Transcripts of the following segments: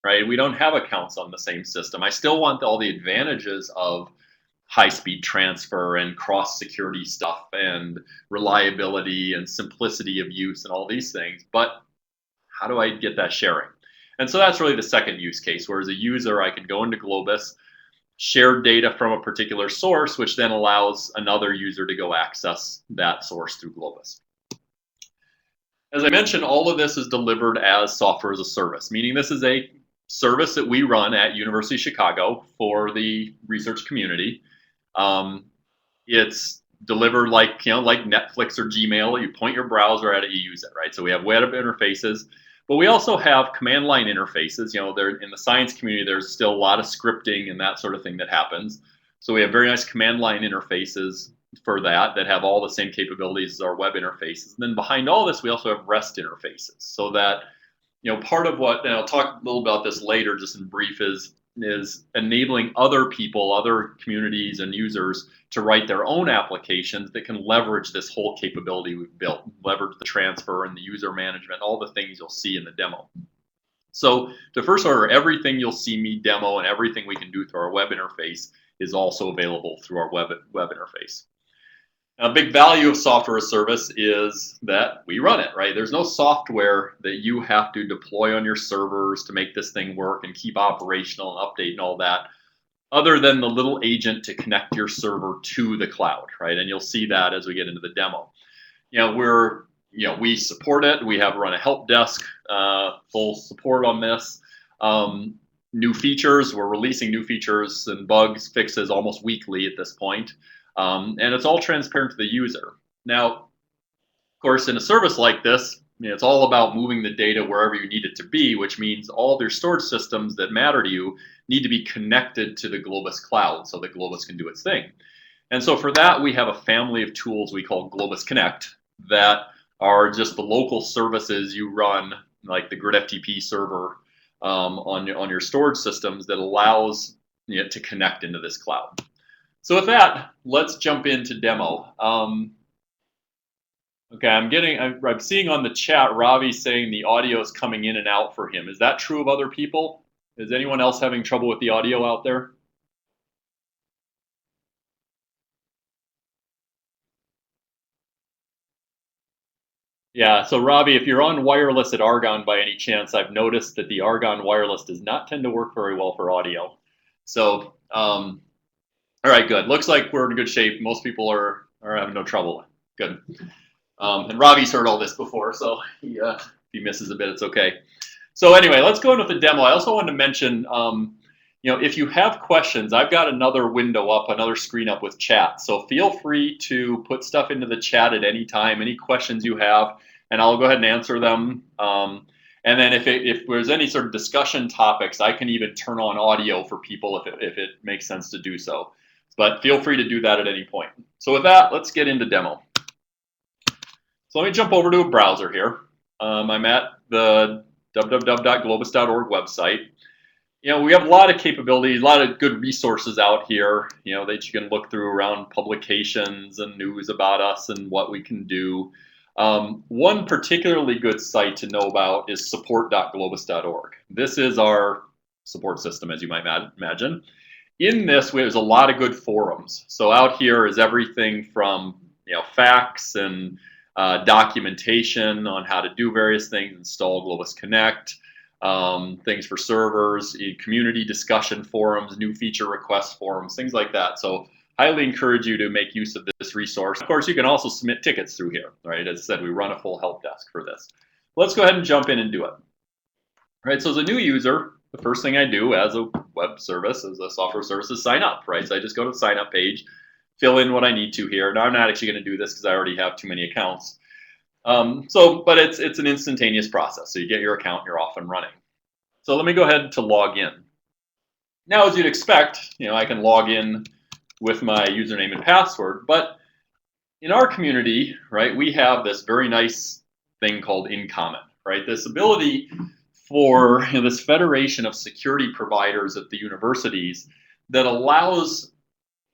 right? We don't have accounts on the same system. I still want all the advantages of high-speed transfer and cross-security stuff and reliability and simplicity of use and all these things, but how do I get that sharing? And so that's really the second use case, where as a user, I can go into Globus, share data from a particular source, which then allows another user to go access that source through Globus. As I mentioned, all of this is delivered as software as a service, meaning this is a service that we run at University of Chicago for the research community. It's delivered like Netflix or Gmail. You point your browser at it, you use it, right? So we have web interfaces, but we also have command line interfaces. There in the science community, there's still a lot of scripting and that sort of thing that happens. So we have very nice command line interfaces for that have all the same capabilities as our web interfaces. And then behind all this, we also have REST interfaces, so that part of what, and I'll talk a little about this later, just in brief, is enabling other people, other communities and users to write their own applications that can leverage this whole capability we've built, leverage the transfer and the user management, all the things you'll see in the demo. So to first order, everything you'll see me demo and everything we can do through our web interface is also available through our web interface. A big value of software as a service is that we run it, right? There's no software that you have to deploy on your servers to make this thing work and keep operational and update and all that, other than the little agent to connect your server to the cloud, right? And you'll see that as we get into the demo. We support it. We have run a help desk, full support on this. New features, we're releasing new features and bugs, fixes almost weekly at this point. And it's all transparent to the user. Now, of course, in a service like this, it's all about moving the data wherever you need it to be, which means all their storage systems that matter to you need to be connected to the Globus cloud so that Globus can do its thing. And so for that, we have a family of tools we call Globus Connect that are just the local services you run, like the Grid FTP server on your storage systems that allows to connect into this cloud. So with that, let's jump into demo. Okay, I'm seeing on the chat, Ravi saying the audio is coming in and out for him. Is that true of other people? Is anyone else having trouble with the audio out there? Yeah, so Ravi, if you're on wireless at Argonne by any chance, I've noticed that the Argonne wireless does not tend to work very well for audio. So, all right, good. Looks like we're in good shape. Most people are having no trouble. Good. And Ravi's heard all this before, so if he misses a bit, it's okay. So anyway, let's go into the demo. I also wanted to mention, if you have questions, I've got another window up, another screen up with chat. So feel free to put stuff into the chat at any time, any questions you have, and I'll go ahead and answer them. And then if there's any sort of discussion topics, I can even turn on audio for people if it makes sense to do so. But feel free to do that at any point. So with that, let's get into demo. So let me jump over to a browser here. I'm at the www.globus.org website. We have a lot of capabilities, a lot of good resources out here, that you can look through around publications and news about us and what we can do. One particularly good site to know about is support.globus.org. This is our support system, as you might imagine. In this, there's a lot of good forums. So out here is everything from facts and documentation on how to do various things, install Globus Connect, things for servers, community discussion forums, new feature request forums, things like that. So highly encourage you to make use of this resource. Of course, you can also submit tickets through here, right? As I said, we run a full help desk for this. Let's go ahead and jump in and do it. All right, so as a new user, the first thing I do as a web service, as a software service, is sign up, right? So I just go to the sign up page, fill in what I need to here. Now I'm not actually going to do this because I already have too many accounts. But it's an instantaneous process. So you get your account, you're off and running. So let me go ahead to log in. Now, as you'd expect, I can log in with my username and password. But in our community, right, we have this very nice thing called InCommon, right? This ability for this federation of security providers at the universities that allows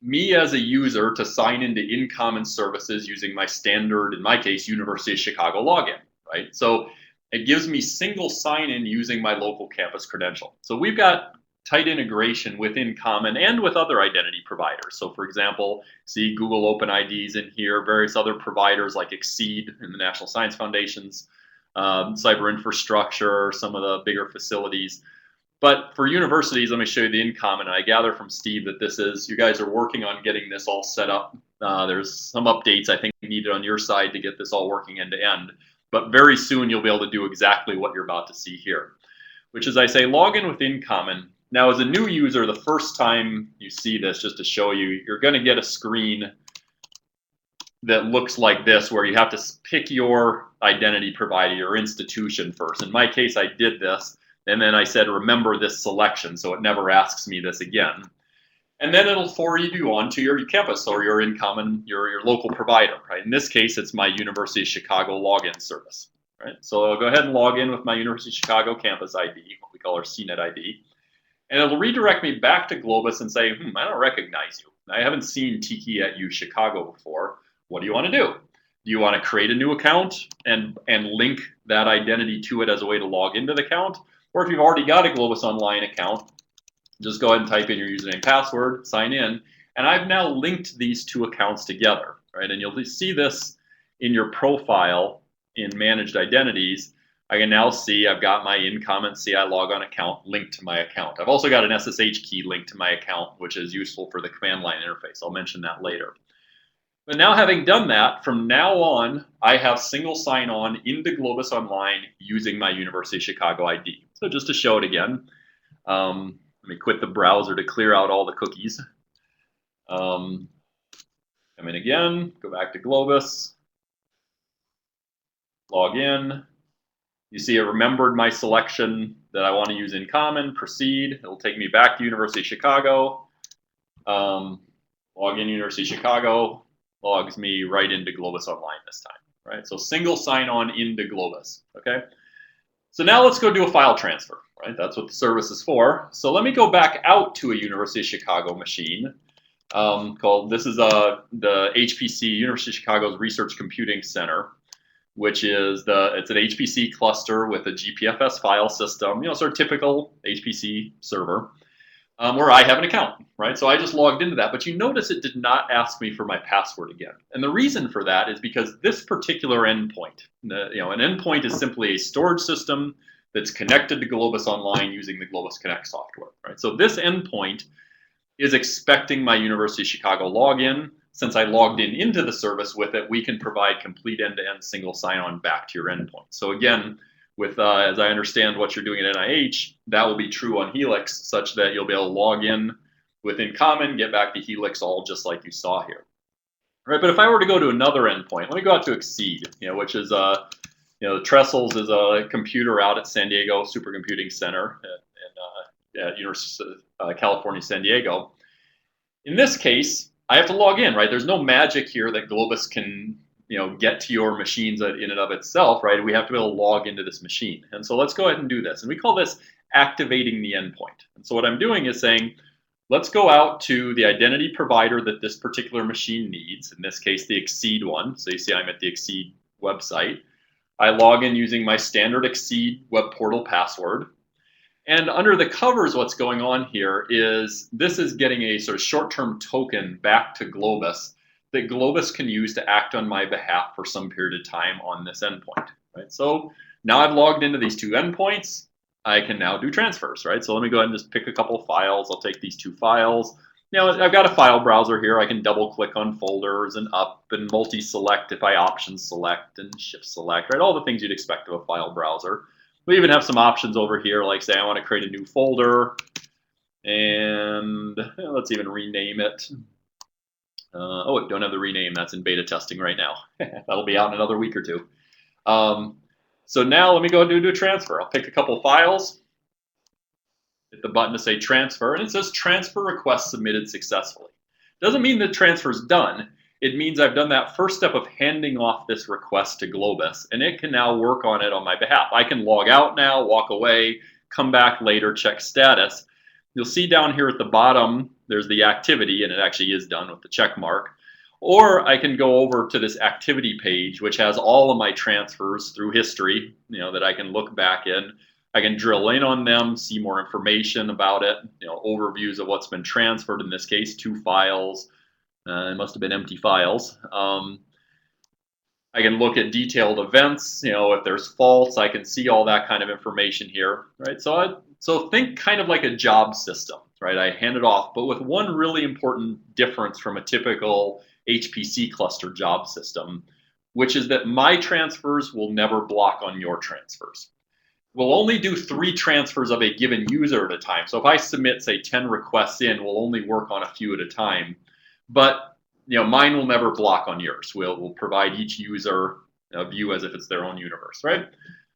me as a user to sign into InCommon services using my standard, in my case, University of Chicago login, right? So it gives me single sign-in using my local campus credential. So we've got tight integration with InCommon and with other identity providers. So for example, see Google OpenIDs in here, various other providers like Exceed and the National Science Foundations, cyber infrastructure, some of the bigger facilities. But for universities, let me show you the InCommon. I gather from Steve that you guys are working on getting this all set up. There's some updates I think needed on your side to get this all working end to end. But very soon you'll be able to do exactly what you're about to see here, which is I say log in with InCommon. Now as a new user, the first time you see this, just to show you, you're going to get a screen that looks like this where you have to pick your identity provider, your institution first. In my case, I did this. And then I said, remember this selection, so it never asks me this again. And then it'll forward you on to your campus or your InCommon, your local provider, right? In this case, it's my University of Chicago login service, right? So I'll go ahead and log in with my University of Chicago campus ID, what we call our CNET ID. And it'll redirect me back to Globus and say, I don't recognize you. I haven't seen Tuecke at U Chicago before. What do you want to do? Do you want to create a new account and link that identity to it as a way to log into the account? Or if you've already got a Globus Online account, just go ahead and type in your username and password, sign in, and I've now linked these two accounts together, right? And you'll see this in your profile in Managed Identities. I can now see I've got my InCommon CI logon account linked to my account. I've also got an SSH key linked to my account, which is useful for the command line interface. I'll mention that later. But now having done that, from now on, I have single sign-on into Globus Online using my University of Chicago ID. So just to show it again, let me quit the browser to clear out all the cookies. Come in again, go back to Globus, log in. You see it remembered my selection that I want to use InCommon, proceed. It'll take me back to University of Chicago. Log in University of Chicago, logs me right into Globus Online this time, right? So single sign-on into Globus, okay? So now let's go do a file transfer, right? That's what the service is for. So let me go back out to a University of Chicago machine this is the HPC, University of Chicago's Research Computing Center, which is it's an HPC cluster with a GPFS file system, sort of typical HPC server. Where I have an account, right? So I just logged into that, but you notice it did not ask me for my password again. And the reason for that is because this particular endpoint, an endpoint is simply a storage system that's connected to Globus Online using the Globus Connect software, right? So this endpoint is expecting my University of Chicago login. Since I logged into the service with it, we can provide complete end-to-end single sign-on back to your endpoint. So again, with, as I understand what you're doing at NIH, that will be true on Helix, such that you'll be able to log in with InCommon, get back to Helix all just like you saw here. All right, but if I were to go to another endpoint, let me go out to Exceed, which is, Trestles is a computer out at San Diego Supercomputing Center at University of California, San Diego. In this case, I have to log in, right? There's no magic here that Globus can get to your machines in and of itself, right? We have to be able to log into this machine. And so let's go ahead and do this. And we call this activating the endpoint. And so what I'm doing is saying, let's go out to the identity provider that this particular machine needs, in this case, the Exceed one. So you see I'm at the Exceed website. I log in using my standard Exceed web portal password. And under the covers, what's going on here is this is getting a sort of short-term token back to Globus that Globus can use to act on my behalf for some period of time on this endpoint, right? So now I've logged into these two endpoints. I can now do transfers, right? So let me go ahead and just pick a couple of files. I'll take these two files. I've got a file browser here. I can double click on folders and up and multi-select if I option select and shift select, right? All the things you'd expect of a file browser. We even have some options over here, like say I want to create a new folder and let's even rename it. Oh, don't have the rename. That's in beta testing right now. That'll be out in another week or two. So now let me go do a transfer. I'll pick a couple files, hit the button to say transfer, and it says transfer request submitted successfully. Doesn't mean the transfer's done. It means I've done that first step of handing off this request to Globus, and it can now work on it on my behalf. I can log out now, walk away, come back later, check status. You'll see down here at the bottom, there's the activity, and it actually is done with the check mark. Or I can go over to this activity page, which has all of my transfers through history, that I can look back in. I can drill in on them, see more information about it, overviews of what's been transferred, in this case, 2 files. It must have been empty files. I can look at detailed events, if there's faults, I can see all that kind of information here, right? So think kind of like a job system, right? I hand it off, but with one really important difference from a typical HPC cluster job system, which is that my transfers will never block on your transfers. We'll only do 3 transfers of a given user at a time. So if I submit, say, 10 requests in, we'll only work on a few at a time. But mine will never block on yours. We'll provide each user a view as if it's their own universe, right?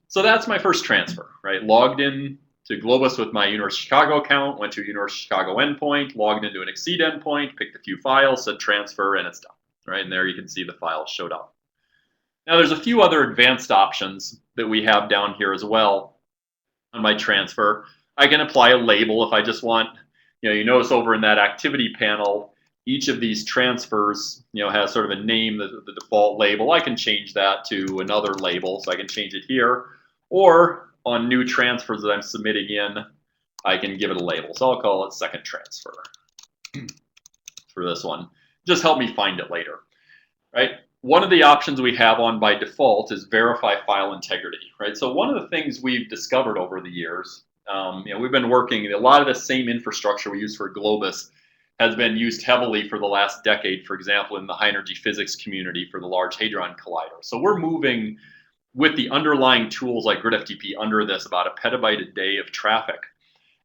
So that's my first transfer, right? Logged in to Globus with my University of Chicago account, went to a University of Chicago endpoint, logged into an Exceed endpoint, picked a few files, said transfer, and it's done, right? And there you can see the files showed up. Now there's a few other advanced options that we have down here as well on my transfer. I can apply a label if I just want, you notice over in that activity panel, each of these transfers, has sort of a name, the default label. I can change that to another label, so I can change it here. Or on new transfers that I'm submitting in, I can give it a label. So I'll call it second transfer for this one. Just help me find it later, right? One of the options we have on by default is verify file integrity, right? So one of the things we've discovered over the years, we've been working, a lot of the same infrastructure we use for Globus has been used heavily for the last decade, for example, in the high energy physics community for the Large Hadron Collider. So we're moving with the underlying tools like GridFTP under this about a petabyte a day of traffic.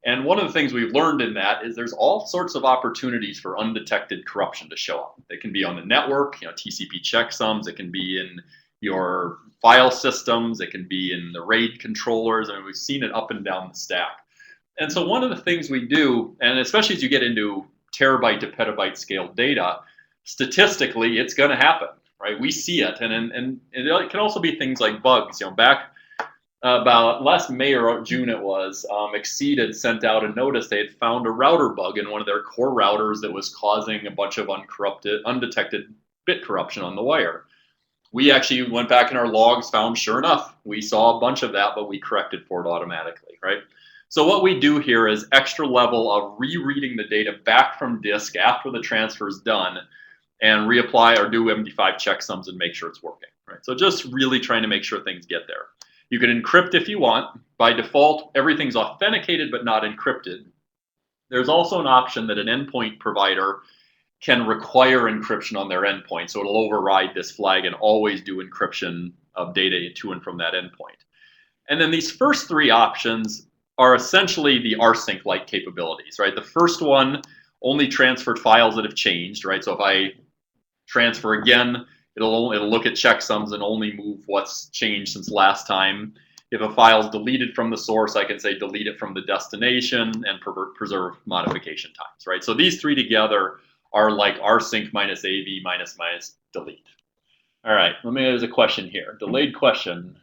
And one of the things we've learned in that is there's all sorts of opportunities for undetected corruption to show up. It can be on the network, TCP checksums. It can be in your file systems. It can be in the RAID controllers. I mean, we've seen it up and down the stack. And so one of the things we do, and especially as you get into terabyte to petabyte scale data, statistically, it's going to happen, right? We see it. And it can also be things like bugs. Back about last May or June it was, Exceed had sent out a notice they had found a router bug in one of their core routers that was causing a bunch of undetected bit corruption on the wire. We actually went back in our logs, found sure enough, we saw a bunch of that, but we corrected for it automatically, right? So what we do here is extra level of rereading the data back from disk after the transfer is done and reapply or do MD5 checksums and make sure it's working, right? So just really trying to make sure things get there. You can encrypt if you want. By default, everything's authenticated but not encrypted. There's also an option that an endpoint provider can require encryption on their endpoint. So it'll override this flag and always do encryption of data to and from that endpoint. And then these first 3 options are essentially the rsync-like capabilities, right? The first one only transferred files that have changed, right? So if I transfer again, it'll look at checksums and only move what's changed since last time. If a file is deleted from the source, I can say delete it from the destination and preserve modification times, right? So these 3 together are like rsync minus AV minus delete. All right, there's a question here. Delayed question.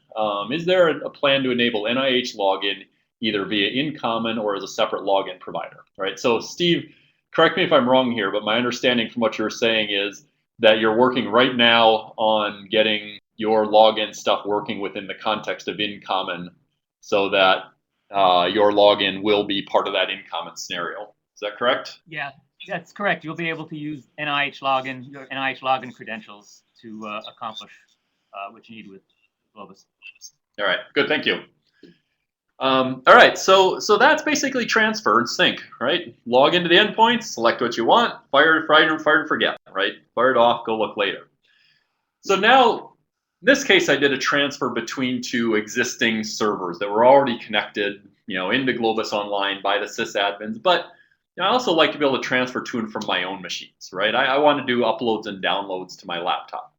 Is there a plan to enable NIH login either via InCommon or as a separate login provider, right? So Steve, correct me if I'm wrong here, but my understanding from what you're saying is that you're working right now on getting your login stuff working within the context of InCommon so that your login will be part of that InCommon scenario. Is that correct? Yeah, that's correct. You'll be able to use NIH login, your NIH login credentials to accomplish what you need with Globus. All right, good, thank you. All right, so that's basically transfer and sync, right? Log into the endpoint, select what you want, fire and forget, right? Fire it off, go look later. So now, in this case, I did a transfer between 2 existing servers that were already connected, into Globus Online by the sysadmins, but I also like to be able to transfer to and from my own machines, right? I want to do uploads and downloads to my laptop.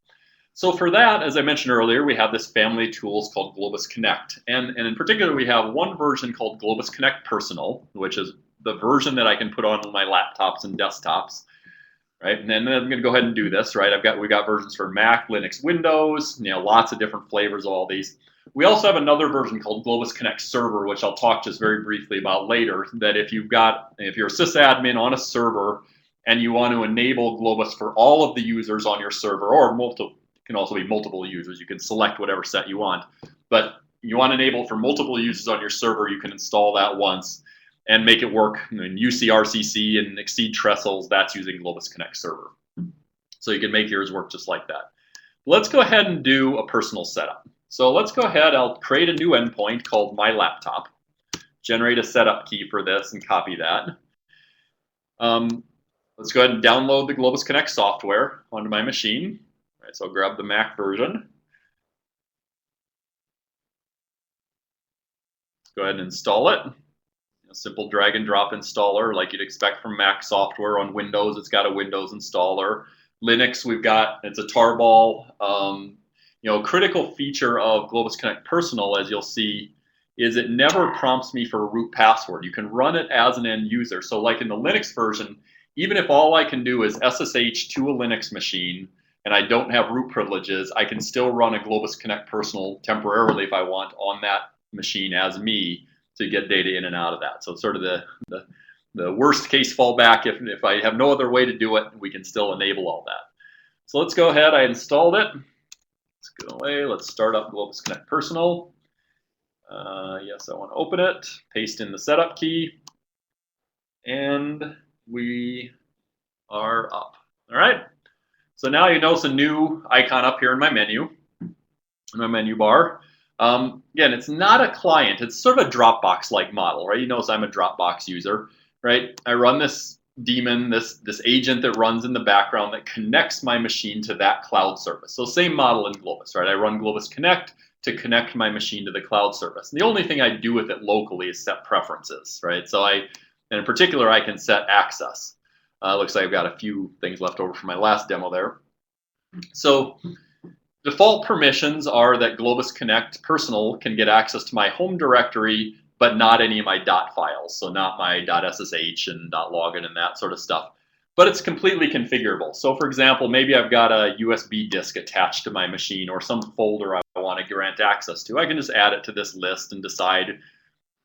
So for that, as I mentioned earlier, we have this family of tools called Globus Connect. And in particular, we have one version called Globus Connect Personal, which is the version that I can put on my laptops and desktops, right? And then I'm going to go ahead and do this, right? We got versions for Mac, Linux, Windows, lots of different flavors of all these. We also have another version called Globus Connect Server, which I'll talk just very briefly about later, that if you're a sysadmin on a server and you want to enable Globus for all of the users on your server, or multiple, can also be multiple users. You can select whatever set you want, but you want to enable for multiple users on your server. You can install that once and make it work in UCRCC and exceed thresholds. That's using Globus Connect server. So you can make yours work just like that. Let's go ahead and do a personal setup. So let's go ahead, I'll create a new endpoint called my laptop, generate a setup key for this and copy that. Let's go ahead and download the Globus Connect software onto my machine. All right, so I'll grab the Mac version. Go ahead and install it. A simple drag and drop installer like you'd expect from Mac software. On Windows, it's got a Windows installer. Linux, we've got, it's a tarball. Critical feature of Globus Connect Personal, as you'll see, is it never prompts me for a root password. You can run it as an end user. So like in the Linux version, even if all I can do is SSH to a Linux machine and I don't have root privileges, I can still run a Globus Connect Personal temporarily if I want on that machine as me to get data in and out of that. So it's sort of the worst case fallback. If I have no other way to do it, we can still enable all that. So let's go ahead. I installed it. Let's go away. Let's start up Globus Connect Personal. Yes, I want to open it. Paste in the setup key. And we are up. All right. So now you notice a new icon up here in my menu bar. Again, it's not a client. It's sort of a Dropbox-like model, right? You notice I'm a Dropbox user, right? I run this daemon, this agent that runs in the background that connects my machine to that cloud service. So same model in Globus, right? I run Globus Connect to connect my machine to the cloud service. And the only thing I do with it locally is set preferences, right? So and in particular, I can set access. Looks like I've got a few things left over from my last demo there. So default permissions are that Globus Connect Personal can get access to my home directory, but not any of my .dot files. So not my .ssh and .login and that sort of stuff. But it's completely configurable. So for example, maybe I've got a USB disk attached to my machine or some folder I want to grant access to. I can just add it to this list and decide,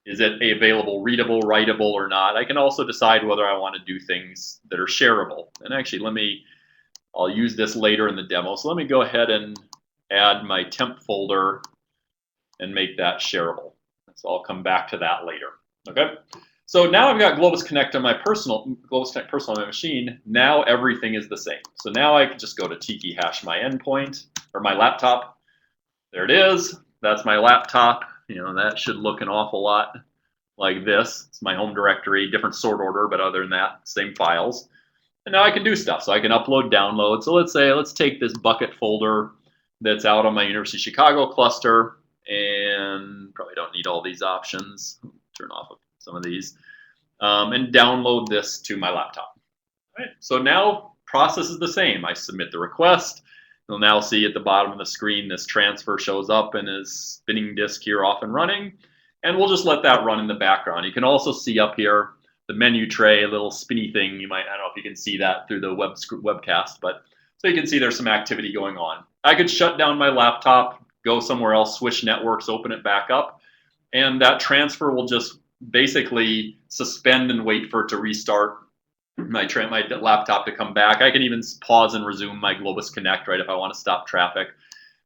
is it available, readable, writable, or not? I can also decide whether I want to do things that are shareable. And actually, I'll use this later in the demo. So let me go ahead and add my temp folder and make that shareable. So I'll come back to that later. Okay. So now I've got Globus Connect on Globus Connect Personal on my machine. Now everything is the same. So now I can just go to Tuecke hash my endpoint or my laptop. There it is. That's my laptop. That should look an awful lot like this. It's my home directory, different sort order, but other than that, same files. And now I can do stuff. So I can upload, download. So let's take this bucket folder that's out on my University of Chicago cluster, and probably don't need all these options. Turn off some of these, and download this to my laptop. All right. So now process is the same. I submit the request. You'll now see at the bottom of the screen this transfer shows up and is spinning disk here off and running. And we'll just let that run in the background. You can also see up here the menu tray, a little spinny thing. I don't know if you can see that through the webcast, but so you can see there's some activity going on. I could shut down my laptop, go somewhere else, switch networks, open it back up, and that transfer will just basically suspend and wait for it to restart my laptop to come back. I can even pause and resume my Globus Connect, right, if I want to stop traffic.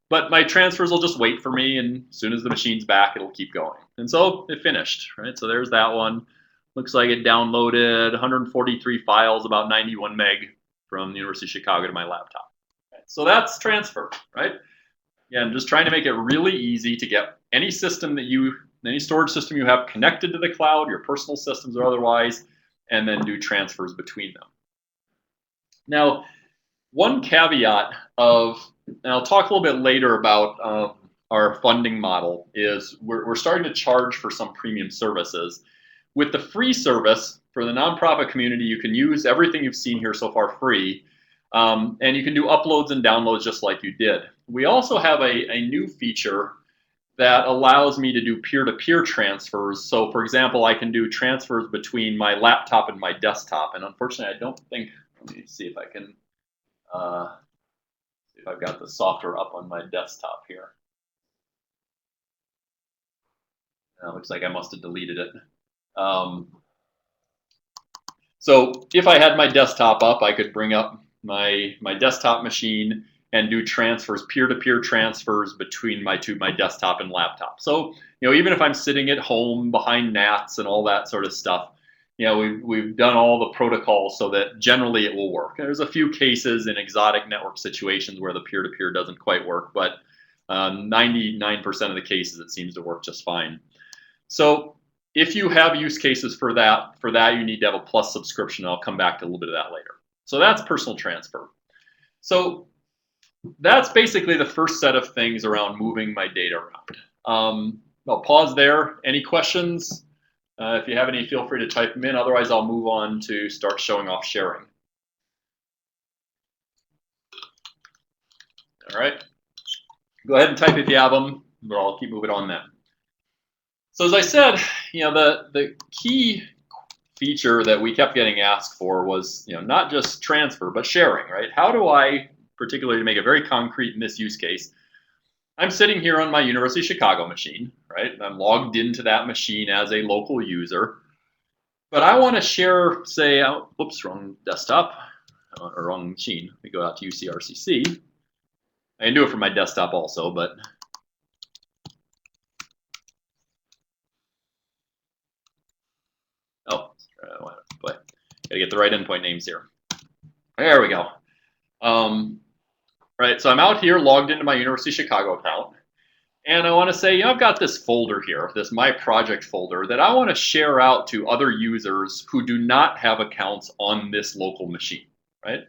But my transfers will just wait for me, and as soon as the machine's back, it'll keep going. And so it finished, right? So there's that one. Looks like it downloaded 143 files, about 91 meg from the University of Chicago to my laptop. So that's transfer, right? Again, just trying to make it really easy to get any storage system you have connected to the cloud, your personal systems or otherwise, and then do transfers between them. Now, one caveat and I'll talk a little bit later about our funding model, is we're starting to charge for some premium services. With the free service, for the nonprofit community, you can use everything you've seen here so far free, and you can do uploads and downloads just like you did. We also have a new feature that allows me to do peer-to-peer transfers. So for example, I can do transfers between my laptop and my desktop. And unfortunately, I don't think, let me see if I can, see if I've got the software up on my desktop here. Looks like I must have deleted it. So if I had my desktop up, I could bring up my desktop machine and do transfers, peer-to-peer transfers between my desktop and laptop. So, even if I'm sitting at home behind NATs and all that sort of stuff, we've done all the protocols so that generally it will work. There's a few cases in exotic network situations where the peer-to-peer doesn't quite work, but 99% of the cases it seems to work just fine. So if you have use cases for that you need to have a Plus subscription. I'll come back to a little bit of that later. So that's personal transfer. So that's basically the first set of things around moving my data around. I'll pause there. Any questions? If you have any, feel free to type them in. Otherwise, I'll move on to start showing off sharing. All right. Go ahead and type if you have them, but I'll keep moving on then. So as I said, the key feature that we kept getting asked for was, not just transfer, but sharing, right? How do I, particularly to make it very concrete in this use case, I'm sitting here on my University of Chicago machine, right? And I'm logged into that machine as a local user. But I want to share, say, whoops, wrong desktop, or wrong machine. Let me go out to UCRCC. I can do it from my desktop also, but boy, gotta get the right endpoint names here. There we go. Right, so I'm out here logged into my University of Chicago account, and I want to say, I've got this folder here, this My Project folder, that I want to share out to other users who do not have accounts on this local machine, right?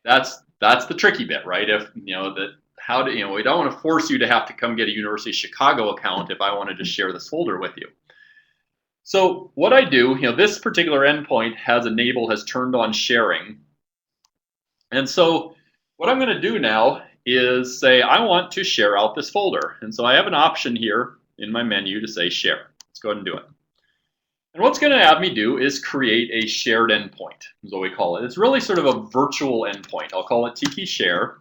That's the tricky bit, right? If we don't want to force you to have to come get a University of Chicago account if I want to just share this folder with you. So what I do, this particular endpoint has turned on sharing, and so what I'm going to do now is say I want to share out this folder. And so I have an option here in my menu to say share. Let's go ahead and do it. And what's going to have me do is create a shared endpoint, is what we call it. It's really sort of a virtual endpoint. I'll call it Tuecke share.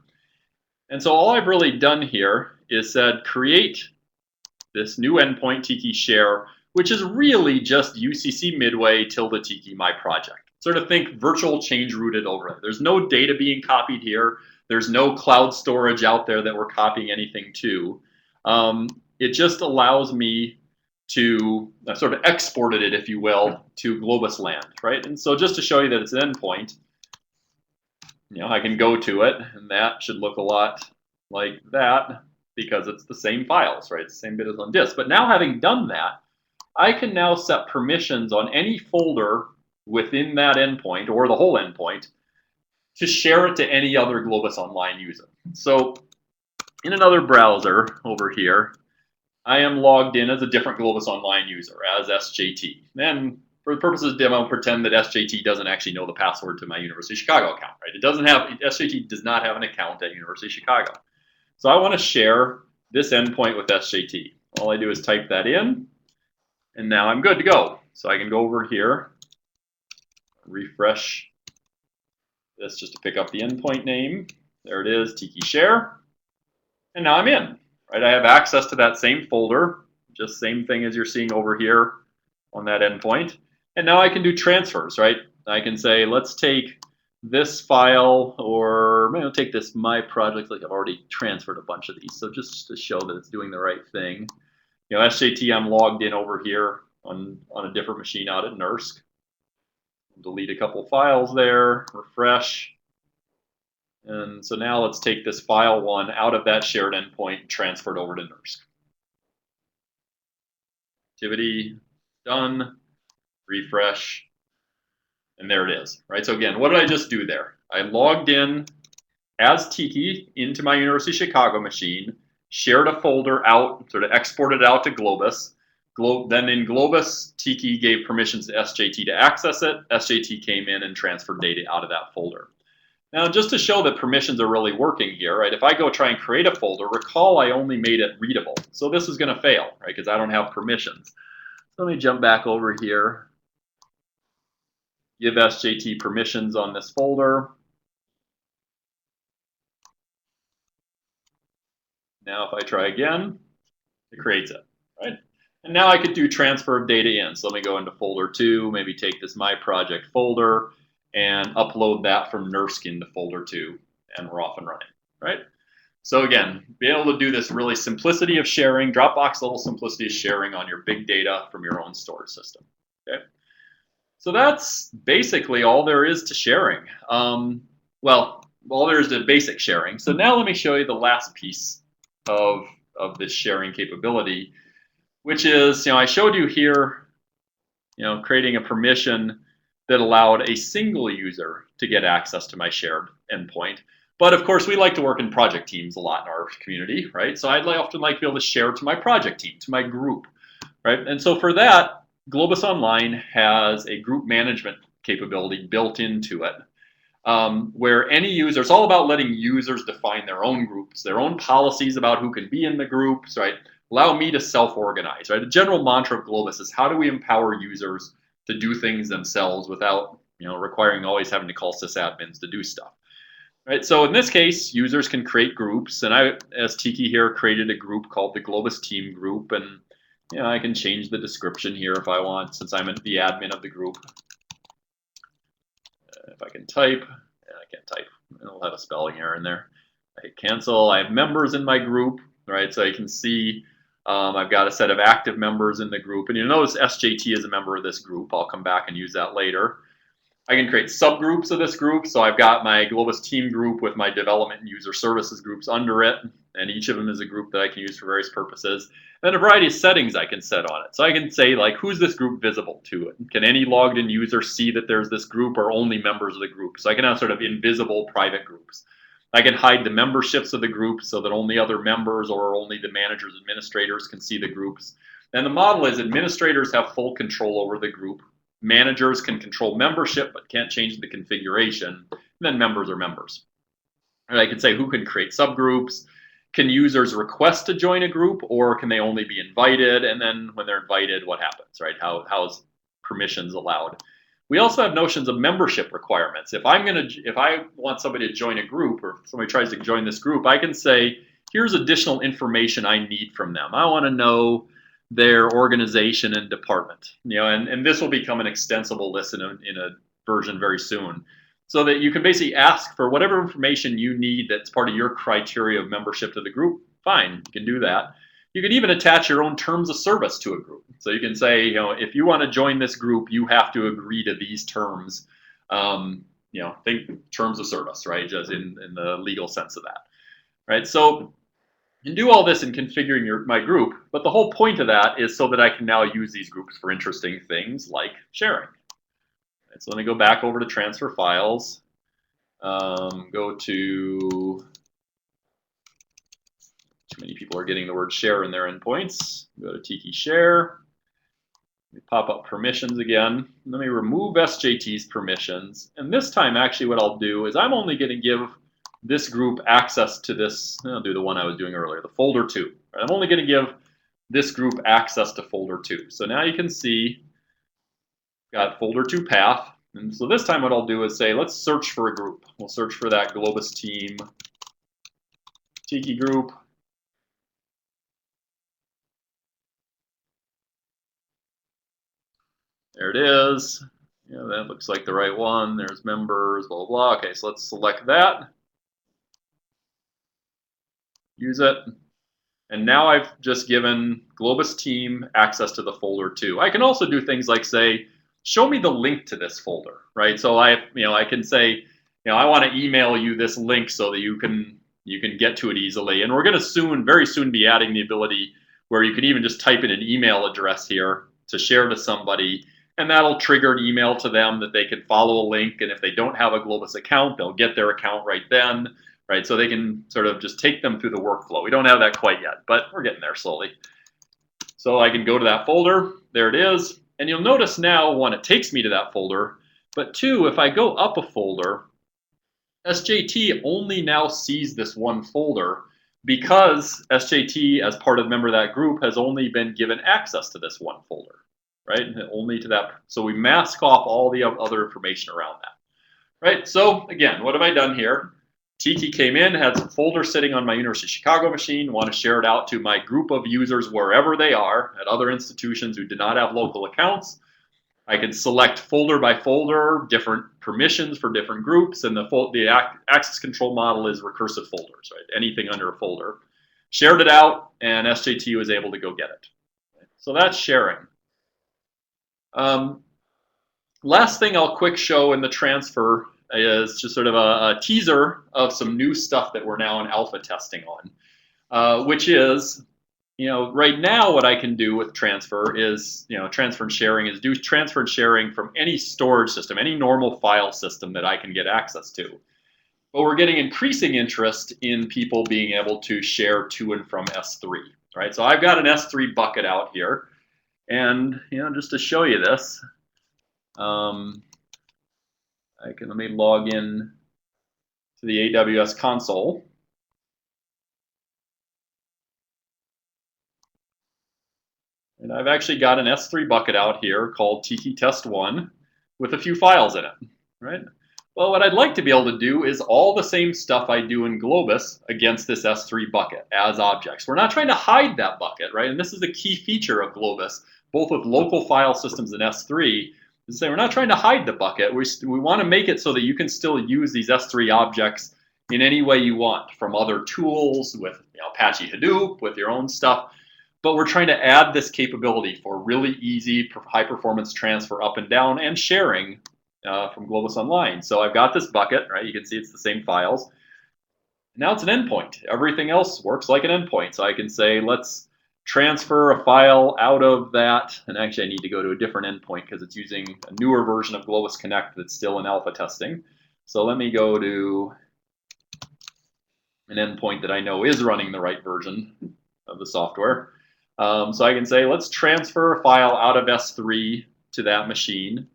And so all I've really done here is said create this new endpoint Tuecke share, which is really just UCC midway tilde Tuecke my project. Sort of think virtual change rooted over it. There's no data being copied here. There's no cloud storage out there that we're copying anything to. It just allows me to sort of exported it, if you will, to Globus land, right? And so just to show you that it's an endpoint, I can go to it, and that should look a lot like that because it's the same files, right? It's the same bit as on disk. But now having done that, I can now set permissions on any folder within that endpoint or the whole endpoint to share it to any other Globus Online user. So in another browser over here, I am logged in as a different Globus Online user, as SJT. And for the purposes of demo, pretend that SJT doesn't actually know the password to my University of Chicago account, right? SJT does not have an account at University of Chicago. So I want to share this endpoint with SJT. All I do is type that in, and now I'm good to go. So I can go over here, refresh this just to pick up the endpoint name. There it is, Tuecke share. And now I'm in, right? I have access to that same folder, just same thing as you're seeing over here on that endpoint. And now I can do transfers, right? I can say, let's take this file, or maybe I'll take this My Project, like I've already transferred a bunch of these. So just to show that it's doing the right thing. SJT, I'm logged in over here on a different machine out at NERSC. Delete a couple files there, refresh. And so now let's take this file one out of that shared endpoint and transfer it over to NERSC. Activity done, refresh, and there it is, right? So again, what did I just do there? I logged in as Tuecke into my University of Chicago machine, shared a folder out, sort of exported it out to Globus. Then in Globus, Tuecke gave permissions to SJT to access it. SJT came in and transferred data out of that folder. Now, just to show that permissions are really working here, right? If I go try and create a folder, recall I only made it readable. So this is going to fail, right? Because I don't have permissions. So let me jump back over here. Give SJT permissions on this folder. Now, if I try again, it creates it, right? And now I could do transfer of data in. So let me go into folder 2, maybe take this My Project folder and upload that from Nurskin to folder 2, and we're off and running, right? So again, be able to do this really simplicity of sharing, Dropbox level simplicity of sharing on your big data from your own storage system, okay? So that's basically all there is to sharing. Well, all there is to basic sharing. So now let me show you the last piece of this sharing capability, which is, I showed you here, creating a permission that allowed a single user to get access to my shared endpoint. But of course, we like to work in project teams a lot in our community, right? So I'd often like to be able to share to my project team, to my group, right? And so for that, Globus Online has a group management capability built into it, where any user, it's all about letting users define their own groups, their own policies about who can be in the groups, right? Allow me to self-organize, right? The general mantra of Globus is how do we empower users to do things themselves without, requiring always having to call sysadmins to do stuff, right? So in this case, users can create groups, and I, as Tuecke here, created a group called the Globus Team Group, and I can change the description here if I want, since I'm the admin of the group. If I can type, I can't type. It'll have a spelling error in there. I hit cancel. I have members in my group, right? So you can see I've got a set of active members in the group, and you'll notice SJT is a member of this group. I'll come back and use that later. I can create subgroups of this group. So I've got my Globus team group with my development and user services groups under it, and each of them is a group that I can use for various purposes. And a variety of settings I can set on it. So I can say, like, who's this group visible to it? Can any logged in user see that there's this group, or only members of the group? So I can have sort of invisible private groups. I can hide the memberships of the group so that only other members or only the managers, administrators can see the groups. And the model is administrators have full control over the group. Managers can control membership but can't change the configuration. And then members are members. And I can say who can create subgroups. Can users request to join a group, or can they only be invited? And then when they're invited, what happens, right? How's permissions allowed? We also have notions of membership requirements. If I want somebody to join a group, or if somebody tries to join this group, I can say, here's additional information I need from them. I want to know their organization and department, and this will become an extensible list in a version very soon. So that you can basically ask for whatever information you need that's part of your criteria of membership to the group. Fine, you can do that. You can even attach your own terms of service to a group. So you can say, if you want to join this group, you have to agree to these terms. Think terms of service, right? Just in the legal sense of that, right? So you can do all this in configuring my group, but the whole point of that is so that I can now use these groups for interesting things like sharing. So let me go back over to transfer files, go to, too many people are getting the word share in their endpoints, go to Tuecke share, let me pop up permissions again, let me remove SJT's permissions, and this time actually what I'll do is I'm only going to give this group access to this, I'll do the one I was doing earlier, the folder 2. Right? I'm only going to give this group access to folder 2. So now you can see got folder 2 path. And so this time what I'll do is say, let's search for a group. We'll search for that Globus team Tuecke group. There it is. That looks like the right one. There's members, blah, blah, blah. Okay, so let's select that. Use it. And now I've just given Globus team access to the folder 2. I can also do things like say, show me the link to this folder, right? So I can say, I want to email you this link so that you can get to it easily. And we're going to very soon be adding the ability where you can even just type in an email address here to share to somebody, and that'll trigger an email to them that they can follow a link. And if they don't have a Globus account, they'll get their account right then, right? So they can sort of just take them through the workflow. We don't have that quite yet, but we're getting there slowly. So I can go to that folder. There it is. And you'll notice now, one, it takes me to that folder, but two, if I go up a folder, SJT only now sees this one folder because SJT, as part of the member of that group, has only been given access to this one folder, right? And only to that. So we mask off all the other information around that, right? So again, what have I done here? Tuecke came in, had some folders sitting on my University of Chicago machine, want to share it out to my group of users wherever they are at other institutions who do not have local accounts. I can select folder by folder, different permissions for different groups, and the access control model is recursive folders, right? Anything under a folder. Shared it out, and SJT was able to go get it. So that's sharing. Last thing I'll quick show in the transfer is just sort of a teaser of some new stuff that we're now in alpha testing on, which is, right now what I can do with transfer is, transfer and sharing is do transfer and sharing from any storage system, any normal file system that I can get access to. But we're getting increasing interest in people being able to share to and from S3, right? So I've got an S3 bucket out here, and just to show you this, let me log in to the AWS console. And I've actually got an S3 bucket out here called Tuecke test1 with a few files in it, right? Well, what I'd like to be able to do is all the same stuff I do in Globus against this S3 bucket as objects. We're not trying to hide that bucket, right? And this is the key feature of Globus, both with local file systems and S3, is say we're not trying to hide the bucket. We want to make it so that you can still use these S3 objects in any way you want, from other tools with Apache Hadoop, with your own stuff. But we're trying to add this capability for really easy high performance transfer up and down and sharing from Globus Online. So I've got this bucket, right? You can see it's the same files. Now it's an endpoint. Everything else works like an endpoint. So I can say, let's transfer a file out of that. And actually, I need to go to a different endpoint because it's using a newer version of Globus Connect that's still in alpha testing. So let me go to an endpoint that I know is running the right version of the software. So I can say, let's transfer a file out of S3 to that machine.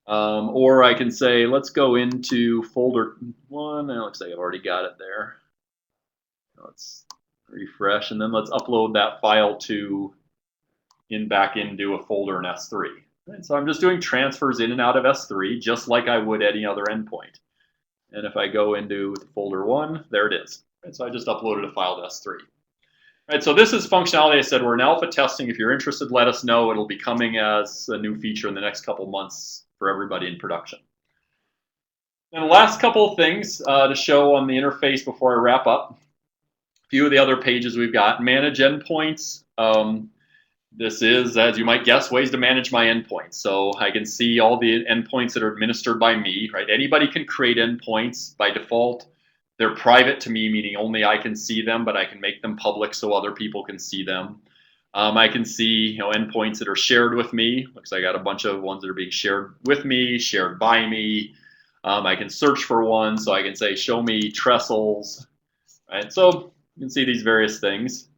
Or I can say, let's go into folder 1. It looks like I've already got it there. Let's refresh, and then let's upload that file back into a folder in S3. Right, so I'm just doing transfers in and out of S3, just like I would any other endpoint. And if I go into folder 1, there it is. Right, so I just uploaded a file to S3. Right, so this is functionality. I said we're in alpha testing. If you're interested, let us know. It'll be coming as a new feature in the next couple months for everybody in production. And the last couple of things to show on the interface before I wrap up. A few of the other pages we've got. Manage endpoints. This is, as you might guess, ways to manage my endpoints. So I can see all the endpoints that are administered by me. Right? Anybody can create endpoints by default. They're private to me, meaning only I can see them, but I can make them public so other people can see them. I can see endpoints that are shared with me. Looks like I got a bunch of ones that are being shared with me, shared by me. I can search for one, so I can say, show me trestles. Right? So you can see these various things.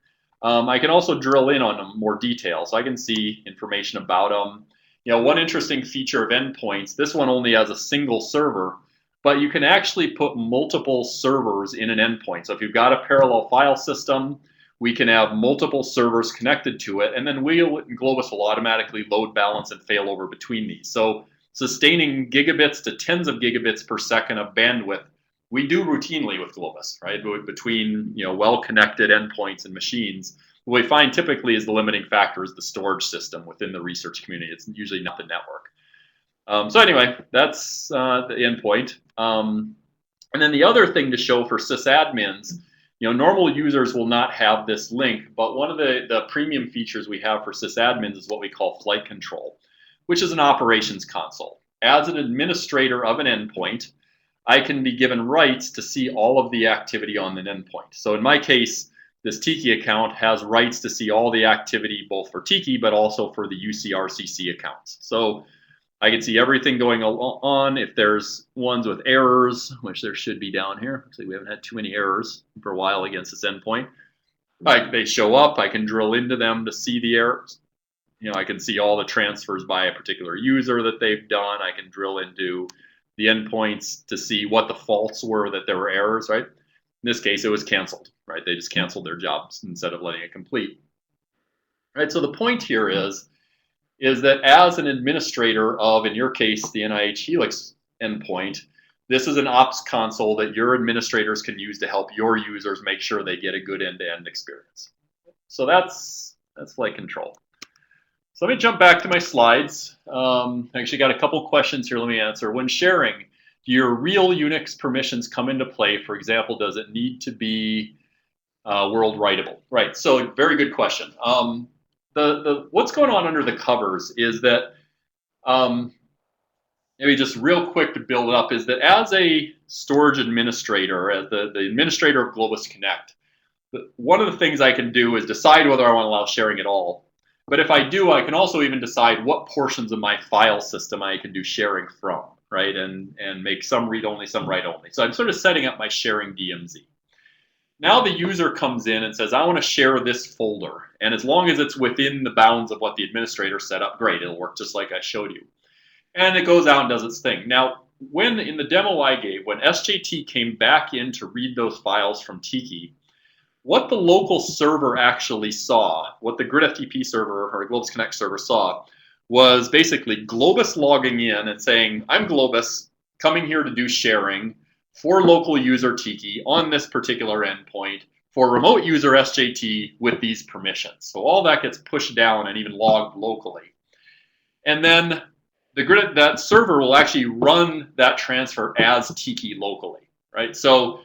I can also drill in on them more detail, so I can see information about them. One interesting feature of endpoints, this one only has a single server, but you can actually put multiple servers in an endpoint. So if you've got a parallel file system, we can have multiple servers connected to it, and then Globus will automatically load balance and failover between these. So sustaining gigabits to tens of gigabits per second of bandwidth, we do routinely with Globus, right? Between well-connected endpoints and machines. What we find typically is the limiting factor is the storage system within the research community. It's usually not the network. So anyway, that's the endpoint. And then the other thing to show for sysadmins, normal users will not have this link, but one of the premium features we have for sysadmins is what we call flight control, which is an operations console. As an administrator of an endpoint, I can be given rights to see all of the activity on an endpoint. So in my case, this Tuecke account has rights to see all the activity, both for Tuecke, but also for the UCRCC accounts. So I can see everything going on. If there's ones with errors, which there should be down here. Actually, we haven't had too many errors for a while against this endpoint. They show up. I can drill into them to see the errors. I can see all the transfers by a particular user that they've done. I can drill into the endpoints to see what the faults were, that there were errors, right? In this case, it was canceled, right? They just canceled their jobs instead of letting it complete. Right, so the point here is that as an administrator of, in your case, the NIH Helix endpoint, This is an ops console that your administrators can use to help your users make sure they get a good end-to-end experience. So that's flight control. So let me jump back to my slides. Actually got a couple questions here. Let me answer. When sharing, do your real Unix permissions come into play? For example, does it need to be world writable? Right. So very good question. What's going on under the covers is that maybe just real quick to build it up is that as a storage administrator, as the administrator of Globus Connect, one of the things I can do is decide whether I want to allow sharing at all. But if I do, I can also even decide what portions of my file system I can do sharing from, right? And make some read-only, some write-only. So I'm sort of setting up my sharing DMZ. Now the user comes in and says, I want to share this folder. And as long as it's within the bounds of what the administrator set up, great, it'll work just like I showed you. And it goes out and does its thing. Now, when in the demo I gave, when SJT came back in to read those files from Tuecke, what the local server actually saw, what the GridFTP server or Globus Connect server saw, was basically Globus logging in and saying, I'm Globus, coming here to do sharing for local user Tuecke on this particular endpoint for remote user SJT with these permissions. So all that gets pushed down and even logged locally. And then that server will actually run that transfer as Tuecke locally, right? So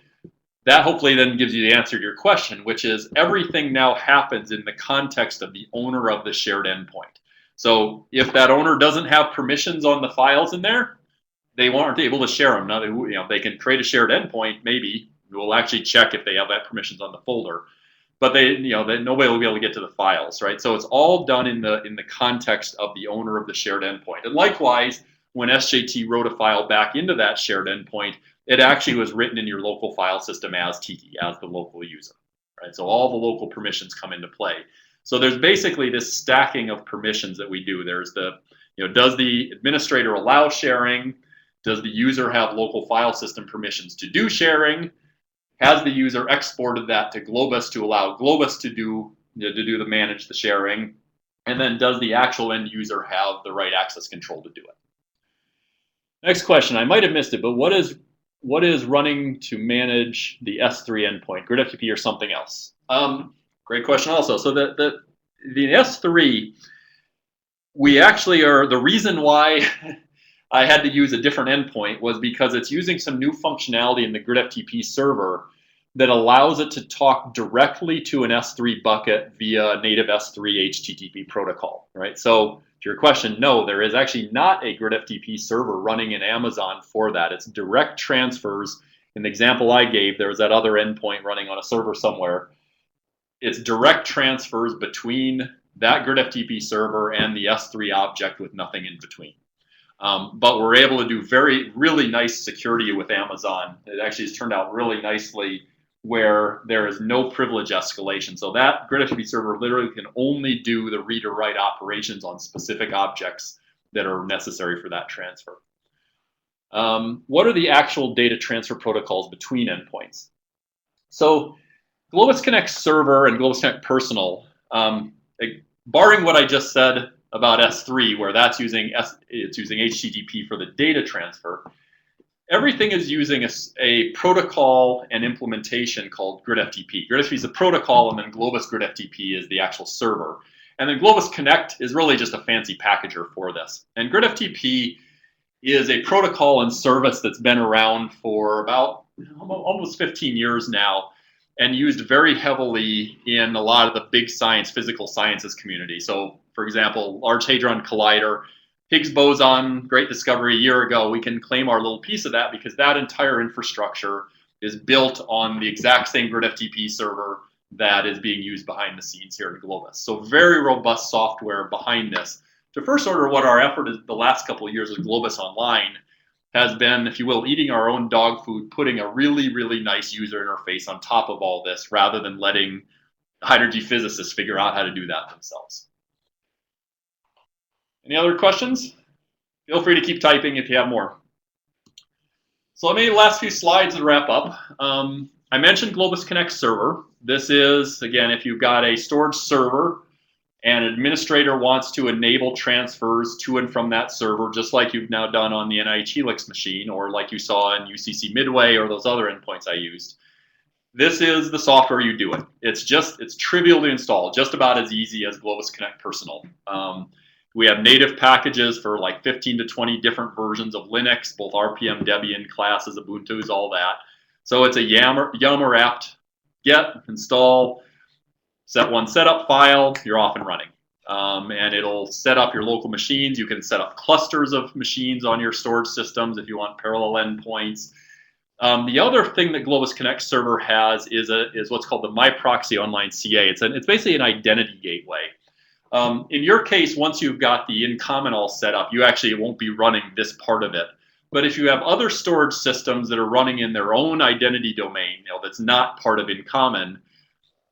that hopefully then gives you the answer to your question, which is everything now happens in the context of the owner of the shared endpoint. So if that owner doesn't have permissions on the files in there, they aren't able to share them. Now, they can create a shared endpoint, maybe. We'll actually check if they have that permissions on the folder. But nobody will be able to get to the files, right? So it's all done in the context of the owner of the shared endpoint. And likewise, when SJT wrote a file back into that shared endpoint, it actually was written in your local file system as Tuecke, as the local user, right? So all the local permissions come into play. So there's basically this stacking of permissions that we do. There's does the administrator allow sharing? Does the user have local file system permissions to do sharing? Has the user exported that to Globus to allow Globus to manage the sharing? And then does the actual end user have the right access control to do it? Next question, I might have missed it, but what is running to manage the S3 endpoint, GridFTP or something else? Great question also. So the S3, we actually are, the reason why I had to use a different endpoint was because it's using some new functionality in the GridFTP server that allows it to talk directly to an S3 bucket via native S3 HTTP protocol, right? So to your question, no, there is actually not a GridFTP server running in Amazon for that. It's direct transfers. In the example I gave, there was that other endpoint running on a server somewhere. It's direct transfers between that GridFTP server and the S3 object with nothing in between. But we're able to do really nice security with Amazon. It actually has turned out really nicely where there is no privilege escalation. So that GridFTP server literally can only do the read or write operations on specific objects that are necessary for that transfer. What are the actual data transfer protocols between endpoints? So Globus Connect server and Globus Connect personal, barring what I just said about S3, where it's using HTTP for the data transfer, everything is using a protocol and implementation called GridFTP. GridFTP is a protocol, and then Globus GridFTP is the actual server. And then Globus Connect is really just a fancy packager for this. And GridFTP is a protocol and service that's been around for about almost 15 years now, and used very heavily in a lot of the big science, physical sciences community. So, for example, Large Hadron Collider, Higgs boson, great discovery a year ago. We can claim our little piece of that because that entire infrastructure is built on the exact same GridFTP server that is being used behind the scenes here at Globus. So very robust software behind this. To first order, what our effort is the last couple of years with Globus Online has been, if you will, eating our own dog food, putting a really nice user interface on top of all this rather than letting hydrogen physicists figure out how to do that themselves. Any other questions? Feel free to keep typing if you have more. So let me last few slides to wrap up. I mentioned Globus Connect server. This is, again, if you've got a storage server and an administrator wants to enable transfers to and from that server, just like you've now done on the NIH Helix machine, or like you saw in UCC Midway or those other endpoints I used. This is the software you do it. It's trivial to install, just about as easy as Globus Connect Personal. We have native packages for like 15 to 20 different versions of Linux, both RPM, Debian, classes, Ubuntu's, all that. So it's a Yammer apt get, install, set one setup file, you're off and running. And it'll set up your local machines. You can set up clusters of machines on your storage systems if you want parallel endpoints. The other thing that Globus Connect server has is what's called the MyProxy Online CA. It's basically an identity gateway. In your case, once you've got the InCommon all set up, it won't be running this part of it. But if you have other storage systems that are running in their own identity domain, that's not part of InCommon,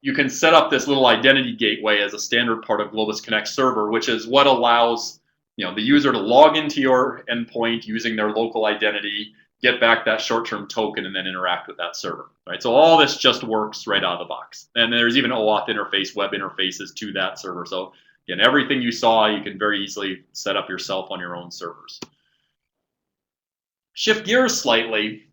you can set up this little identity gateway as a standard part of Globus Connect server, which is what allows the user to log into your endpoint using their local identity, get back that short-term token, and then interact with that server. Right? So all this just works right out of the box. And there's even OAuth interface, web interfaces to that server. So again, everything you saw, you can very easily set up yourself on your own servers. Shift gears slightly.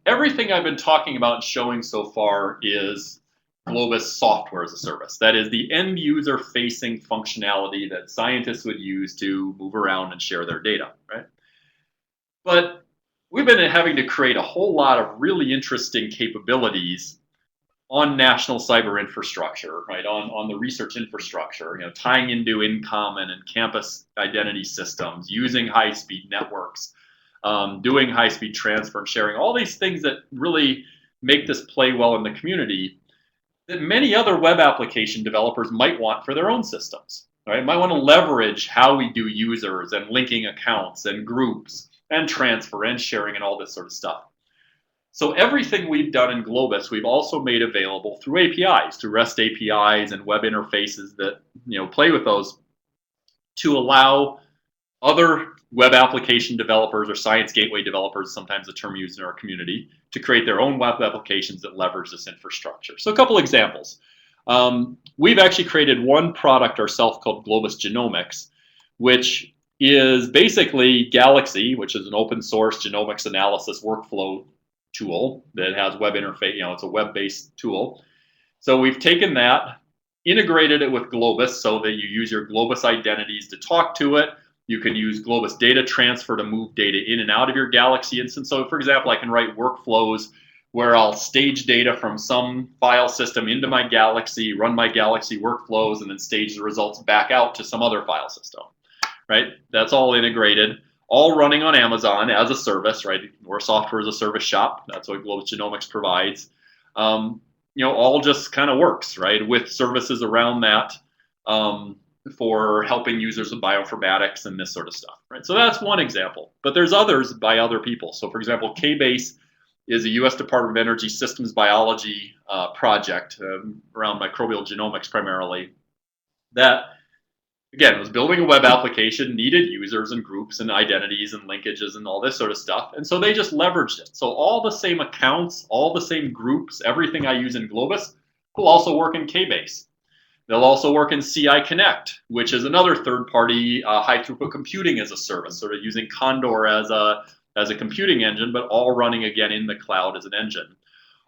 Everything I've been talking about and showing so far is Globus software as a service. That is the end user facing functionality that scientists would use to move around and share their data, right? But we've been having to create a whole lot of really interesting capabilities on national cyber infrastructure, right? On the research infrastructure, tying into InCommon and campus identity systems, using high-speed networks, doing high-speed transfer and sharing, all these things that really make this play well in the community that many other web application developers might want for their own systems, right? Might want to leverage how we do users and linking accounts and groups and transfer and sharing and all this sort of stuff. So everything we've done in Globus, we've also made available through APIs, through REST APIs and web interfaces that play with those to allow other web application developers or science gateway developers, sometimes the term used in our community, to create their own web applications that leverage this infrastructure. So a couple examples. We've actually created one product ourselves called Blomus Genomics, which is basically Galaxy, which is an open source genomics analysis workflow tool that has web interface, it's a web-based tool. So we've taken that, integrated it with Globus so that you use your Globus identities to talk to it. You can use Globus data transfer to move data in and out of your Galaxy instance. So for example, I can write workflows where I'll stage data from some file system into my Galaxy, run my Galaxy workflows, and then stage the results back out to some other file system, right? That's all integrated, all running on Amazon as a service, right? We're a software as a service shop. That's what Globus Genomics provides. All just kind of works, right? With services around that, for helping users with bioinformatics and this sort of stuff, right? So that's one example, but there's others by other people. So for example, Kbase is a US Department of Energy systems biology project around microbial genomics primarily that, again, was building a web application, needed users and groups and identities and linkages and all this sort of stuff. And so they just leveraged it. So all the same accounts, all the same groups, everything I use in Globus will also work in Kbase. They'll also work in CI Connect, which is another third-party high throughput computing as a service, sort of using Condor as a computing engine, but all running again in the cloud as an engine.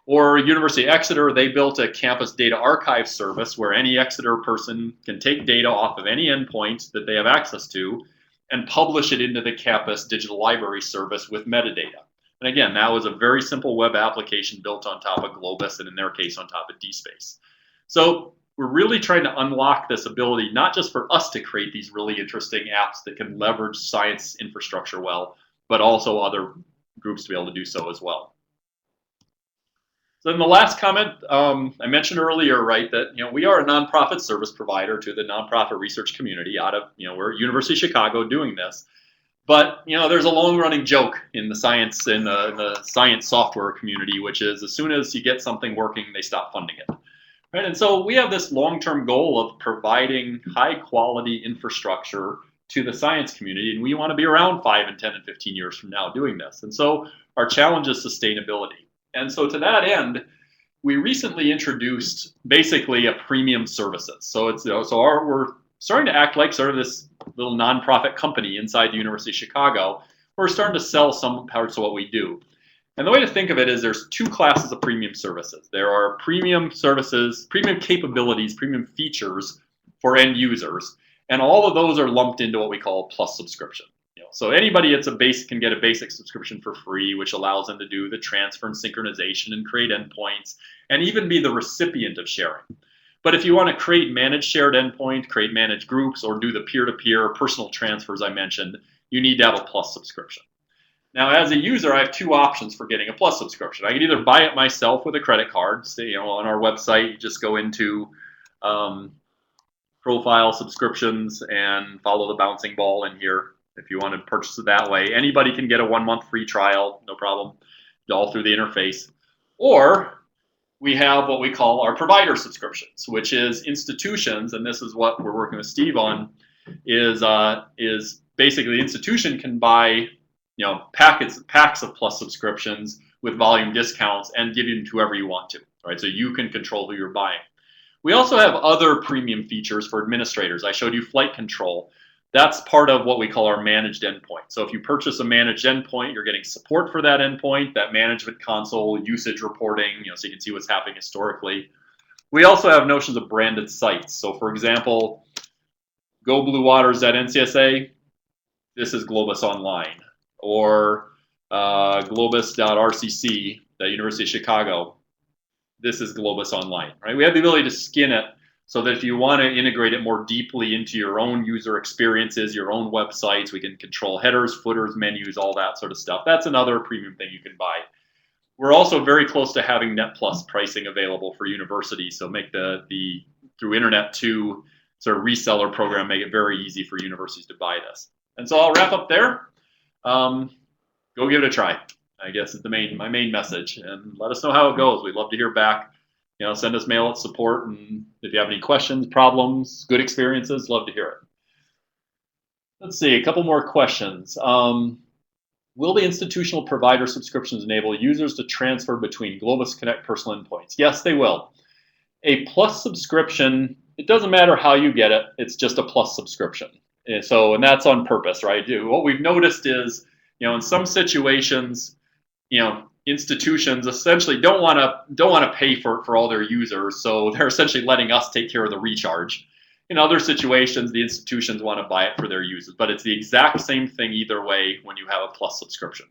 Or University of Exeter, they built a campus data archive service where any Exeter person can take data off of any endpoint that they have access to and publish it into the campus digital library service with metadata. And again, that was a very simple web application built on top of Globus, and in their case, on top of DSpace. So we're really trying to unlock this ability, not just for us to create these really interesting apps that can leverage science infrastructure well, but also other groups to be able to do so as well. So then the last comment, I mentioned earlier, right, that we are a nonprofit service provider to the nonprofit research community out of, we're at University of Chicago doing this. But there's a long-running joke in the science the science software community, which is as soon as you get something working, they stop funding it. Right? And so we have this long-term goal of providing high-quality infrastructure to the science community, and we want to be around 5 and 10 and 15 years from now doing this. And so our challenge is sustainability. And so to that end, we recently introduced basically a premium services. So it's we're starting to act like sort of this little nonprofit company inside the University of Chicago. We're starting to sell some parts of what we do. And the way to think of it is there's two classes of premium services. There are premium services, premium capabilities, premium features for end users. And all of those are lumped into what we call a plus subscription. So anybody can get a basic subscription for free, which allows them to do the transfer and synchronization and create endpoints and even be the recipient of sharing. But if you want to create managed shared endpoint, create managed groups, or do the peer-to-peer personal transfers I mentioned, you need to have a plus subscription. Now, as a user, I have two options for getting a plus subscription. I can either buy it myself with a credit card. Say, on our website, you just go into profile subscriptions and follow the bouncing ball in here. If you want to purchase it that way, anybody can get a 1-month free trial, no problem, all through the interface. Or we have what we call our provider subscriptions, which is institutions, and this is what we're working with Steve on, is basically the institution can buy packs of plus subscriptions with volume discounts and give them to whoever you want to, right? So you can control who you're buying. We also have other premium features for administrators. I showed you flight control. That's part of what we call our managed endpoint. So if you purchase a managed endpoint, you're getting support for that endpoint, that management console, usage reporting, so you can see what's happening historically. We also have notions of branded sites. So for example, Go Blue Waters at NCSA, this is Globus Online. Or globus.rcc at University of Chicago, this is Globus Online, right? We have the ability to skin it so that if you want to integrate it more deeply into your own user experiences, your own websites, we can control headers, footers, menus, all that sort of stuff. That's another premium thing you can buy. We're also very close to having Net Plus pricing available for universities, so make the through Internet 2 sort of reseller program, make it very easy for universities to buy this. And so I'll wrap up there. Go give it a try, I guess is my main message, and let us know how it goes. We'd love to hear back. Send us mail at support, and if you have any questions, problems, good experiences, love to hear it. Let's see, a couple more questions. Will the institutional provider subscriptions enable users to transfer between Globus Connect personal endpoints? Yes, they will. A plus subscription, it doesn't matter how you get it, it's just a plus subscription. And that's on purpose, right? What we've noticed is, in some situations, institutions essentially don't want to pay for all their users, so they're essentially letting us take care of the recharge. In other situations, the institutions want to buy it for their users, but it's the exact same thing either way when you have a plus subscription.